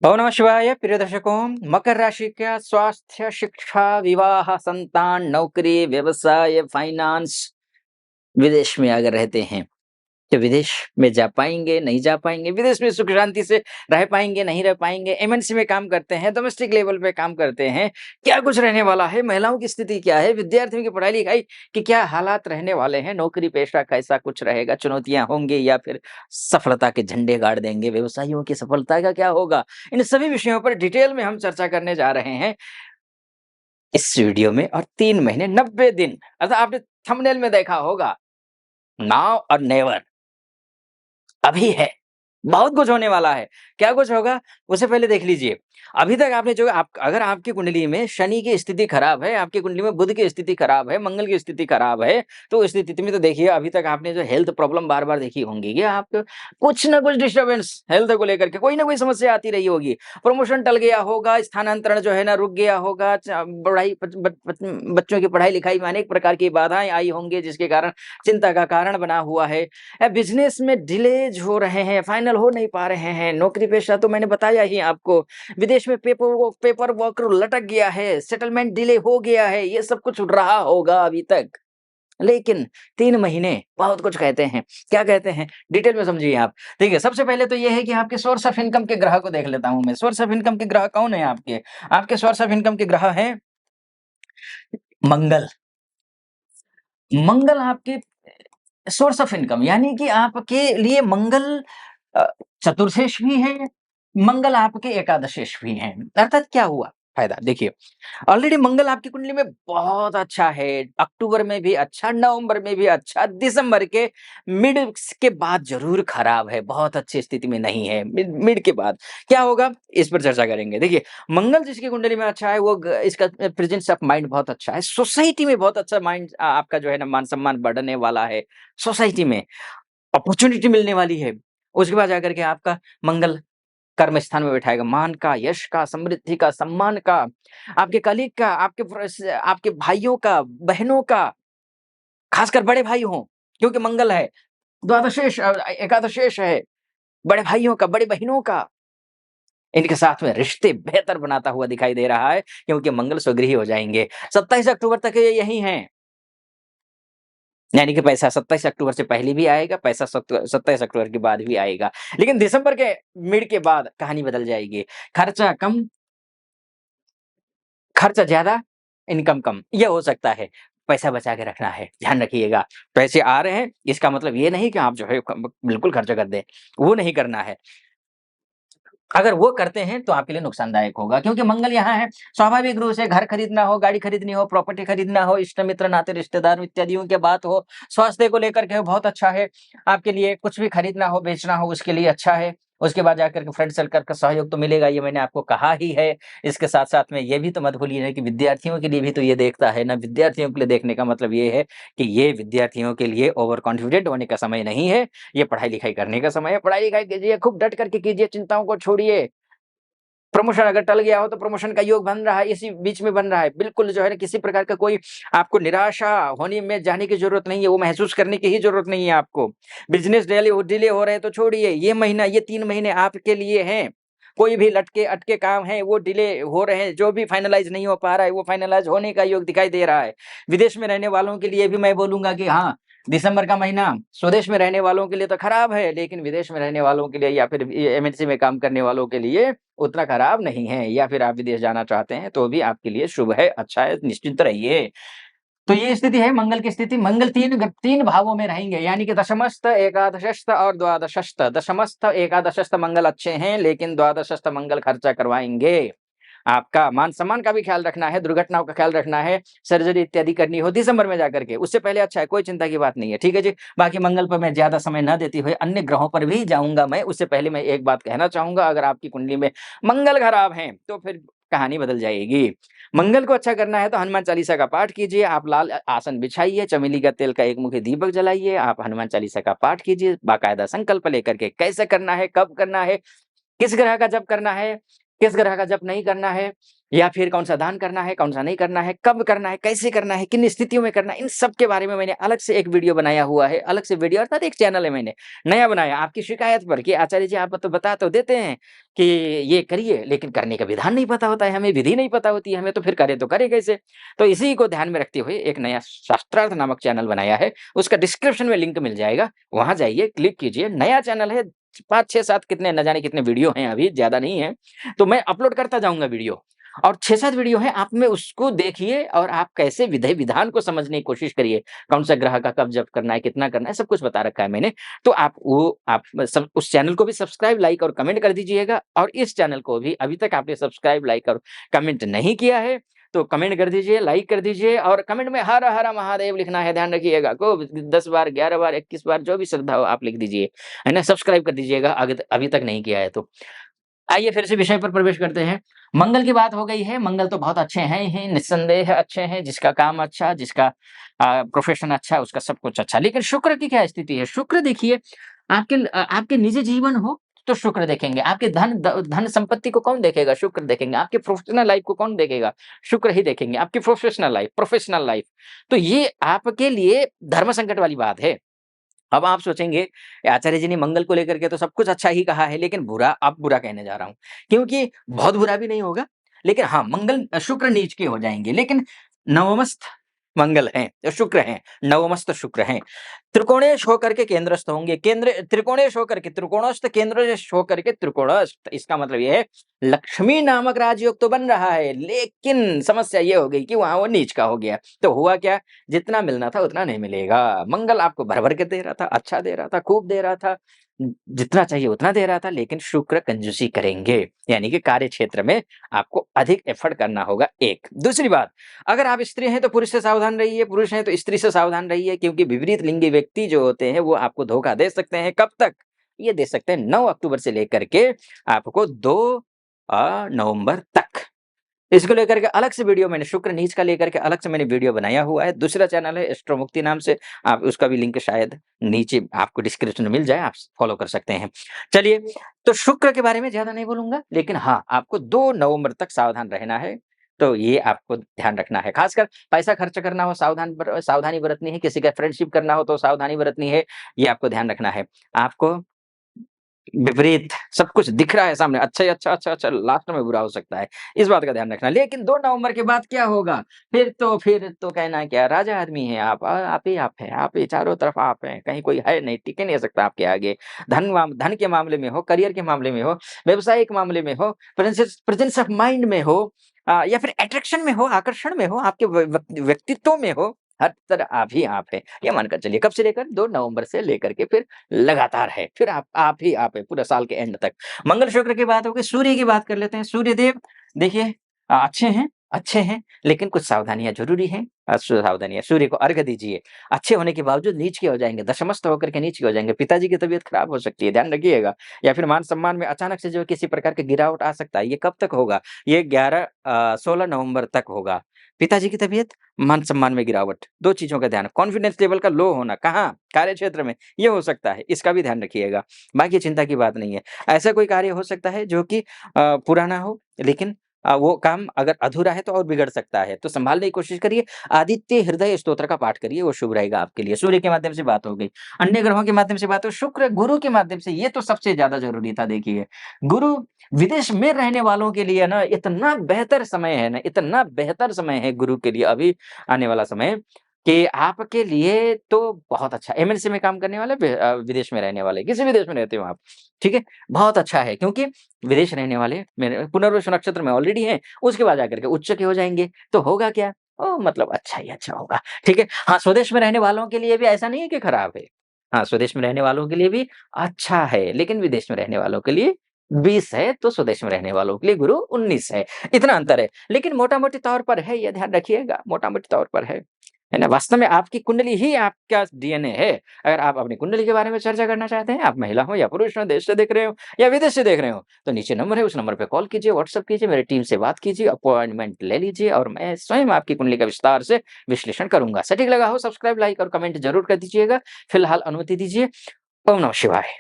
ओम नमः शिवाय। प्रिय दर्शकों, मकर राशि का स्वास्थ्य, शिक्षा, विवाह, संतान, नौकरी, व्यवसाय, फाइनेंस, विदेश में अगर रहते हैं तो विदेश में जा पाएंगे, नहीं जा पाएंगे, विदेश में सुख शांति से रह पाएंगे, नहीं रह पाएंगे, एमएनसी में काम करते हैं, डोमेस्टिक लेवल पे काम करते हैं, क्या कुछ रहने वाला है, महिलाओं की स्थिति क्या है, विद्यार्थियों की पढ़ाई लिखाई के क्या हालात रहने वाले हैं, नौकरी पेशा कैसा कुछ रहेगा, चुनौतियां होंगी या फिर सफलता के झंडे गाड़ देंगे, व्यवसायियों की सफलता का क्या होगा, इन सभी विषयों पर डिटेल में हम चर्चा करने जा रहे हैं इस वीडियो में। और 3 महीने 90 दिन, अर्थात आपने थंबनेल में देखा होगा, नाउ और नेवर, अभी है। बहुत कुछ होने वाला है। क्या कुछ होगा, उससे पहले देख लीजिए। अभी तक आपने जो आप अगर आपकी कुंडली में शनि की स्थिति खराब है, आपकी कुंडली में बुध की स्थिति खराब है, मंगल की स्थिति खराब है, तो उस स्थिति में तो देखिए अभी तक आपने जो हेल्थ प्रॉब्लम बार-बार देखी होंगी कि आपको कुछ ना कुछ डिस्टर्बेंस हेल्थ को लेकर के कोई ना कोई समस्या आती रही होगी। प्रमोशन टल गया होगा, स्थानांतरण जो है ना रुक गया होगा, पढ़ाई बच्चों की पढ़ाई-लिखाई में अनेक प्रकार की बाधाएँ आई होंगी जिसके कारण चिंता का कारण बना हुआ है। बिज़नेस में डिलेज हो रहे हैं, फाइनल हो नहीं पा रहे हैं, नौकरी पेशा तो मैंने बताया ही आपको, विदेश में पेपर वर्क लटक गया है, सेटलमेंट डिले हो गया है, ये सब कुछ रहा होगा अभी तक। लेकिन 3 महीने बहुत कुछ कहते हैं। क्या कहते हैं? डिटेल में समझिए आप। देखिए, सबसे पहले तो ये है कि आपके सोर्स ऑफ इनकम के ग्रह को देख लेता हूँ मैं। सोर्स ऑफ इनकम के ग्रह कौन है आपके? आपके सोर्स ऑफ इनकम के ग्रह हैं मंगल। मंगल आपके सोर्स ऑफ इनकम, यानी कि आपके लिए मंगल अ, चतुर्थेश भी है, मंगल आपके एकादशेश भी हैं। अर्थात क्या हुआ फायदा? देखिए, ऑलरेडी मंगल आपकी कुंडली में बहुत अच्छा है, अक्टूबर में भी अच्छा, नवंबर में भी अच्छा, दिसंबर के मिड के बाद ज़रूर खराब है, बहुत अच्छी स्थिति में नहीं है। मिड मिड के बाद क्या होगा, इस पर चर्चा करेंगे। देखिए, मंगल जिसकी कुंडली में अच्छा है, वो इसका प्रेजेंस ऑफ माइंड बहुत अच्छा है, सोसाइटी में बहुत अच्छा माइंड आपका जो है ना मान-सम्मान बढ़ने वाला है, सोसाइटी में अपॉर्च्युनिटी मिलने वाली है। उसके बाद जाकर के आपका मंगल कर्म स्थान में बैठाएगा, मान का, यश का, समृद्धि का, सम्मान का, आपके कलीग का, आपके भाइयों का, बहनों का, खासकर बड़े भाई हों, क्योंकि मंगल है, द्वादशेष एकादशेष है, बड़े भाइयों का, बड़ी बहनों का, इनके साथ में रिश्ते बेहतर बनाता हुआ दिखाई दे रहा है, क्योंकि मंगल स्वगृही हो जाएँगे। 27 अक्टूबर तक ये यहीं हैं। यानी कि पैसा 27 अक्टूबर से पहले भी आएगा, पैसा 27 अक्टूबर के बाद भी आएगा। लेकिन दिसंबर के मिड के बाद कहानी बदल जाएगी। खर्चा कम, खर्चा ज़्यादा, इनकम कम, ये हो सकता है। पैसा बचा के रखना है, ध्यान रखिएगा। पैसे आ रहे हैं, इसका मतलब ये नहीं कि आप जो है बिल्कुल खर्च कर दें, वो नहीं करना है। अगर वो करते हैं तो आपके लिए नुकसानदायक होगा, क्योंकि मंगल यहाँ है। स्वाभाविक रूप से घर खरीदना हो, गाड़ी खरीदनी हो, प्रॉपर्टी खरीदना हो, इष्ट मित्र नाते रिश्तेदार इत्यादियों की बात हो, स्वास्थ्य को लेकर के बहुत अच्छा है। आपके लिए कुछ भी खरीदना हो, बेचना हो, उसके लिए अच्छा है। उसके बाद जाकर के फ्रेंड सर्कल का सहयोग तो मिलेगा, ये मैंने आपको कहा ही है। इसके साथ-साथ में ये भी तो मत भूलिए कि विद्यार्थियों के लिए भी तो ये देखता है ना, विद्यार्थियों के लिए देखने का मतलब ये है कि ये विद्यार्थियों के लिए ओवर कॉन्फिडेंट होने का समय नहीं है, ये पढ़ाई-लिखाई करने का समय है। पढ़ाई-लिखाई कीजिए, खूब डट कर के कीजिए, चिंताओं को छोड़िए। प्रमोशन अगर टल गया हो तो प्रमोशन का योग बन रहा है, इसी बीच में बन रहा है। बिल्कुल जो है ना, किसी प्रकार का कोई आपको निराशा होने में जाने की ज़रूरत नहीं है, वो महसूस करने की ही ज़रूरत नहीं है आपको। बिज़नेस डिले हो रहे हैं तो छोड़िए, ये महीना, ये 3 महीने आपके लिए हैं। कोई भी लटके अटके काम हैं वो डिले हो रहे हैं, जो भी फाइनलाइज़ नहीं हो पा रहा है वो फाइनलाइज़ होने का योग दिखाई दे रहा है। विदेश में रहने वालों के लिए भी मैं बोलूँगा कि हाँ, दिसंबर का महीना स्वदेश में रहने वालों के लिए तो खराब है, लेकिन विदेश में रहने वालों के लिए या फिर एमएनसी में काम करने वालों के लिए उतना खराब नहीं है, या फिर आप विदेश जाना चाहते हैं तो भी आपके लिए शुभ है, अच्छा है, निश्चिंत रहिए। तो ये स्थिति है मंगल की स्थिति। मंगल 3 भावों में रहेंगे, यानी कि दशमस्थ, एकादशस्थ और द्वादशस्थ। दशमस्थ, एकादशस्थ मंगल अच्छे हैं, लेकिन द्वादशस्थ मंगल खर्चा करवाएँगे। आपका मान-सम्मान का भी ख़्याल रखना है, दुर्घटनाओं का ख़्याल रखना है, सर्जरी इत्यादि करनी हो दिसंबर में जाकर के, उससे पहले अच्छा है, कोई चिंता की बात नहीं है, ठीक है जी। बाकी मंगल पर मैं ज़्यादा समय ना देते हुए अन्य ग्रहों पर भी जाऊँगा मैं, उससे पहले मैं एक बात कहना चाहूँगा, अगर आपकी कुंडली में मंगल खराब हैं, तो फिर कहानी बदल जाएगी। मंगल को अच्छा करना है तो हनुमान चालीसा का पाठ कीजिए, आप लाल आसन बिछाइए, चमेली का तेल का एकमुखी दीपक जलाइए, आप हनुमान चालीसा का पाठ कीजिए, बाकायदा संकल्प लेकर के कैसे करना है, कब करना है, किस ग्रह का जप करना है, किस ग्रह का जप नहीं करना है, या फिर कौन-सा दान करना है, कौन-सा नहीं करना है, कब करना है, कैसे करना है, किन स्थितियों में करना है, इन सब के बारे में मैंने अलग से एक वीडियो बनाया हुआ है। अलग से वीडियो अर्थात एक चैनल है मैंने, नया बनाया आपकी शिकायत पर कि आचार्य जी आप तो बता तो देते हैं कि ये करिए, लेकिन करने का विधान नहीं पता होता है, हमें विधि नहीं पता होती है हमें, तो फिर करें तो करें कैसे? तो इसी को ध्यान में रखते हुए एक नया शास्त्रार्थ नामक चैनल बनाया है, उसका डिस्क्रिप्शन में लिंक मिल जाएगा, वहाँ जाइए, क्लिक कीजिए, नया चैनल है, 5, 6, 7 कितने न जाने कितने वीडियो हैं अभी, ज़्यादा नहीं है। तो मैं अपलोड करता जाऊँगा वीडियो, और 6-7 वीडियो हैं, आप में उसको देखिए और आप कैसे विधि विधान को समझने की कोशिश करिए। कौन-सा ग्रह का कब जप करना है, कितना करना है, सब कुछ बता रखा है मैंने। तो आप सब उस चैनल को भी सब्सक्राइब, लाइक और कमेंट कर दीजिएगा, और इस चैनल को भी अभी तक आपने सब्सक्राइब, लाइक और कमेंट नहीं किया है, तो कमेंट कर दीजिए, लाइक कर दीजिए, और कमेंट में हर हर महादेव लिखना है, ध्यान रखिएगा। खूब 10 बार, 11 बार, 21 बार, जो भी श्रद्धा हो आप लिख दीजिए, है ना? सब्सक्राइब कर दीजिएगा अभी तक नहीं किया है तो। आइए फिर से विषय पर प्रवेश करते हैं। मंगल की बात हो गई है, मंगल तो बहुत अच्छे हैं ही, निस्संदेह अच्छे हैं, जिसका काम अच्छा, जिसका प्रोफ़ेशन अच्छा, उसका सब कुछ अच्छा। लेकिन शुक्र की क्या स्थिति है? शुक्र देखिए, आपके निजी जीवन हो, तो शुक्र देखेंगे। आपके धन संपत्ति को कौन देखेगा? शुक्र देखेंगे। आपके प्रोफ़ेशनल लाइफ़ को कौन देखेगा? शुक्र ही देखेंगे। आपकी प्रोफ़ेशनल लाइफ़। तो ये आपके लिए धर्म संकट वाली बात है। अब आप सोचेंगे, आचार्य जी ने मंगल को लेकर के तो सब कुछ अच्छा ही कहा है, लेकिन अब बुरा कहने जा रहा हूँ। क्योंकि बहुत बुरा भी नहीं होगा, लेकिन हाँ, शुक्र नीच के हो जाएँगे, लेकिन नवमस्थ मंगल हैं, शुक्र हैं, नवमस्थ शुक्र हैं। त्रिकोणेश होकर के केंद्रस्थ होंगे, त्रिकोणेश होकर के, त्रिकोणस्थ केंद्रश होकर के त्रिकोणस्थ, इसका मतलब ये है, लक्ष्मी नामक राजयोग तो बन रहा है, लेकिन समस्या ये हो गई कि वहाँ वो नीच का हो गया। तो हुआ क्या? जितना मिलना था उतना नहीं मिलेगा। मंगल आपको भर-भर के दे रहा था, अच्छा दे रहा था, खूब दे रहा था, जितना चाहिए उतना दे रहा था, लेकिन शुक्र कंजूसी करेंगे। यानी कि कार्य क्षेत्र में आपको अधिक एफर्ट करना होगा, एक। दूसरी बात, अगर आप स्त्री हैं तो पुरुष से सावधान रहिए, पुरुष हैं तो स्त्री से सावधान रहिए, क्योंकि विपरीत लिंगी व्यक्ति जो होते हैं वो आपको धोखा दे सकते हैं। कब तक? ये दे सकते हैं 9 अक्टूबर से लेकर के आपको 2 नवंबर तक। इसको लेकर के अलग से वीडियो मैंने शुक्र नीच का लेकर के अलग से मैंने वीडियो बनाया हुआ है। दूसरा चैनल है एस्ट्रो मुक्ति नाम से, आप उसका भी लिंक शायद नीचे आपको डिस्क्रिप्शन में मिल जाए, आप फॉलो कर सकते हैं। चलिए, तो शुक्र के बारे में ज़्यादा नहीं बोलूँगा, लेकिन हाँ, आपको 2 नवंबर तक सावधान रहना है। तो ये आपको ध्यान रखना है। ख़ासकर पैसा खर्च करना हो, सावधानी बरतनी है, किसी का फ्रेंडशिप करना हो तो सावधानी बरतनी है, ये आपको ध्यान रखना है। आपको विपरीत सब कुछ दिख रहा है सामने, अच्छा ही अच्छा, अच्छा, अच्छा, लास्ट में बुरा हो सकता है। इस बात का ध्यान रखना। लेकिन 2 नवंबर के बाद क्या होगा? फिर तो कहना क्या, राजा आदमी हैं आप ही आप हैं, आप ही चारों तरफ आप हैं, कहीं कोई है नहीं, टिक ही नहीं सकता आपके आगे। धन के मामले में हो, करियर के मामले में हो, व्यावसायिक मामले में हो, प्रेजेंस ऑफ माइंड में हो, या फिर अट्रैक्शन में हो, आकर्षण में हो, आपके व्यक्तित्व में हो, हर तरह आप ही आप हैं। ये मानकर चलिए, कब से लेकर? 2 नवंबर से लेकर के फिर लगातार है, फिर आप ही आप है पूरा साल के एंड तक। मंगल शुक्र की बात हो गई, सूर्य की बात कर लेते हैं। सूर्यदेव देखिए, अच्छे हैं, लेकिन कुछ सावधानियाँ ज़रूरी हैं। सावधानियाँ, सूर्य को अर्घ दीजिए। अच्छे होने के बावजूद नीच के हो जाएँगे, दशमस्त होकर के नीच के हो जाएँगे। पिताजी की तबीयत खराब हो सकती है, ध्यान रखिएगा। या फिर मान-सम्मान में अचानक से जो है किसी प्रकार की गिरावट आ सकता है। ये कब तक होगा? ये 16 नवंबर तक होगा। पिताजी की तबीयत, मान-सम्मान में गिरावट, 2 चीज़ों का ध्यान, कॉन्फिडेंस लेवल का लो होना, कहाँ? कार्यक्षेत्र में, ये हो सकता है, इसका भी ध्यान रखिएगा। बाकी चिंता की बात नहीं है। ऐसा कोई कार्य हो सकता है जो कि पुराना हो, लेकिन वो काम अगर अधूरा है तो और बिगड़ सकता है, तो सँभालने की कोशिश करिए। आदित्य हृदय स्तोत्र का पाठ करिए, वो शुभ रहेगा आपके लिए। सूर्य के माध्यम से बात हो गई, अन्य ग्रहों के माध्यम से बात हो, शुक्र, गुरु के माध्यम से, ये तो सबसे ज़्यादा ज़रूरी था देखिए। गुरु विदेश में रहने वालों के लिए ना इतना बेहतर समय है ना, इतना बेहतर समय है गुरु के लिए अभी आने वाला समय, कि आपके लिए तो बहुत अच्छा। एमएनसी में काम करने वाले, विदेश में रहने वाले, किसी भी देश में रहते हो आप, ठीक है? बहुत अच्छा है, क्योंकि विदेश रहने वाले मेरे पुनर्वसु नक्षत्र में ऑलरेडी हैं, उसके बाद जाकर के उच्च के हो जाएँगे, तो होगा क्या? मतलब अच्छा ही अच्छा होगा, ठीक है? हाँ, स्वदेश में रहने वालों के लिए भी ऐसा नहीं है कि खराब है। हाँ, स्वदेश में रहने वालों के लिए भी अच्छा है, लेकिन विदेश में रहने वालों के लिए 20 है, तो स्वदेश में रहने वालों के लिए गुरु 19 है, इतना अंतर है। लेकिन मोटा-मोटी तौर पर है, ये ध्यान रखिएगा, मोटा-मोटी तौर पर है ना? वास्तव में आपकी कुंडली ही आपका डीएनए है। अगर आप अपनी कुंडली के बारे में चर्चा करना चाहते हैं, आप महिला हो या पुरुष हो, देश से देख रहे हो या विदेश से देख रहे हो, तो नीचे नंबर है, उस नंबर पे कॉल कीजिए, व्हाट्सएप कीजिए, मेरी टीम से बात कीजिए, अपॉइंटमेंट ले लीजिए, और मैं स्वयं आपकी कुंडली का विस्तार से विश्लेषण करूँगा। सटीक लगा हो, सब्सक्राइब, लाइक और कमेंट ज़रूर कर दीजिएगा। फिलहाल अनुमति दीजिए। ओम नमः शिवाय।